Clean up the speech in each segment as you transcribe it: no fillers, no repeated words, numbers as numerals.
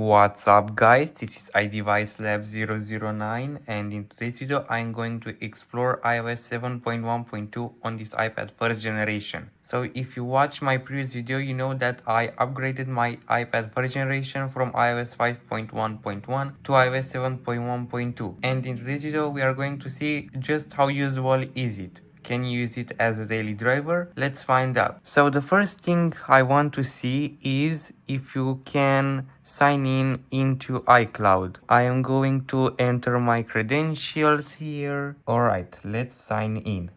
What's up guys, this is iDeviceLab009 and in today's video I'm going to explore iOS 7.1.2 on this iPad first generation. So if you watched my previous video, you know that I upgraded my iPad first generation from iOS 5.1.1 to iOS 7.1.2, and in today's video we are going to see just how usable is it. Can you use it as a daily driver? Let's find out. So the first thing I want to see is if you can sign in into iCloud. I am going to enter my credentials here. Alright, let's sign in.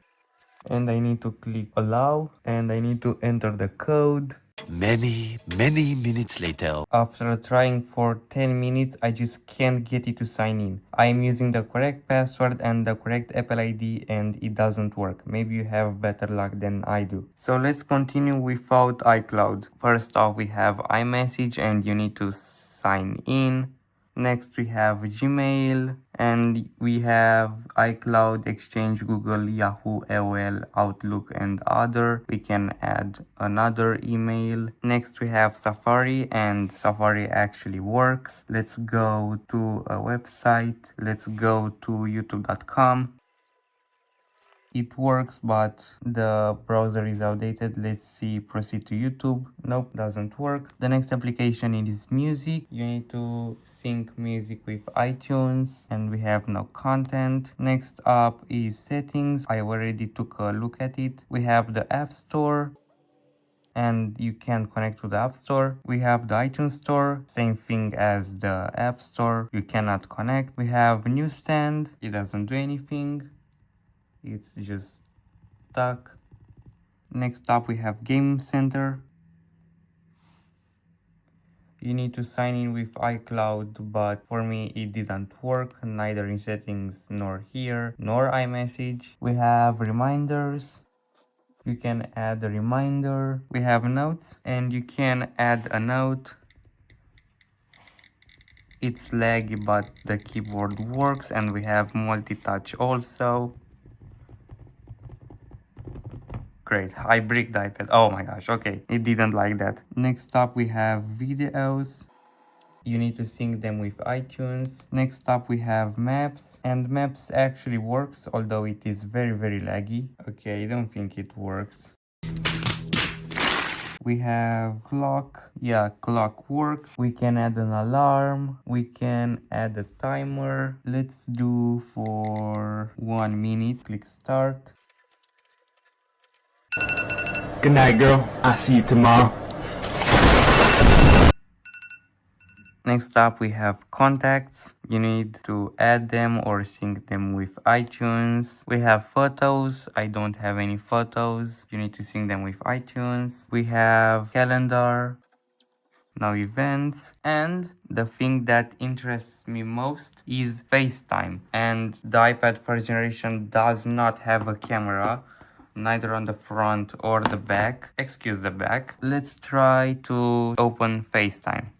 And I need to click allow and I need to enter the code. Many minutes later. After trying for 10 minutes, I just can't get it to sign in. I am using the correct password and the correct Apple ID and it doesn't work. Maybe you have better luck than I do. So let's continue without iCloud. First off, we have iMessage and you need to sign in. Next we have Gmail and we have iCloud, Exchange, Google, Yahoo, AOL, Outlook and other. We can add another email. Next we have Safari and Safari actually works. Let's go to a website. Let's go to youtube.com. It works, but the browser is outdated. Let's see, proceed to YouTube. Nope, doesn't work. The next application is music. You need to sync music with iTunes and we have no content. Next up is settings. I already took a look at it. We have the App Store and you can connect to the App Store. We have the iTunes Store, same thing as the App Store. You cannot connect. We have Newsstand. It doesn't do anything. It's just stuck. Next up we have Game Center. You need to sign in with iCloud, but for me it didn't work, neither in settings nor here, nor iMessage. We have reminders. You can add a reminder. We have notes and you can add a note. It's laggy, but the keyboard works, and we have multi-touch also. Great, I bricked the iPad. Oh my gosh, okay, it didn't like that. Next up we have videos. You need to sync them with iTunes. Next up we have maps, and maps actually works, although it is very laggy. Okay, I don't think it works. We have clock. Yeah, clock works. We can add an alarm. We can add a timer. Let's do for 1 minute. Click start. Good night, girl. I'll see you tomorrow. Next up we have contacts. You need to add them or sync them with iTunes. We have photos. I don't have any photos. You need to sync them with iTunes. We have calendar. Now events, and the thing that interests me most is FaceTime, and the iPad first generation does not have a camera, neither on the front or the back. Excuse the back. Let's try to open FaceTime.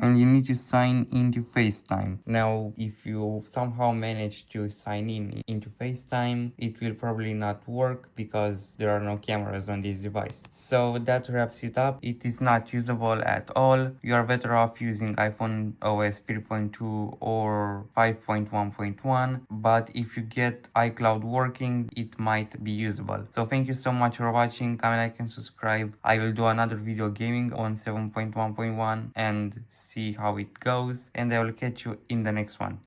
And you need to sign into FaceTime. Now, if you somehow manage to sign in into FaceTime, it will probably not work because there are no cameras on this device. So that wraps it up. It is not usable at all. You are better off using iPhone OS 3.2 or 5.1.1, but if you get iCloud working, it might be usable. So thank you so much for watching. Comment, like and subscribe. I will do another video gaming on 7.1.1 and see how it goes, and I will catch you in the next one.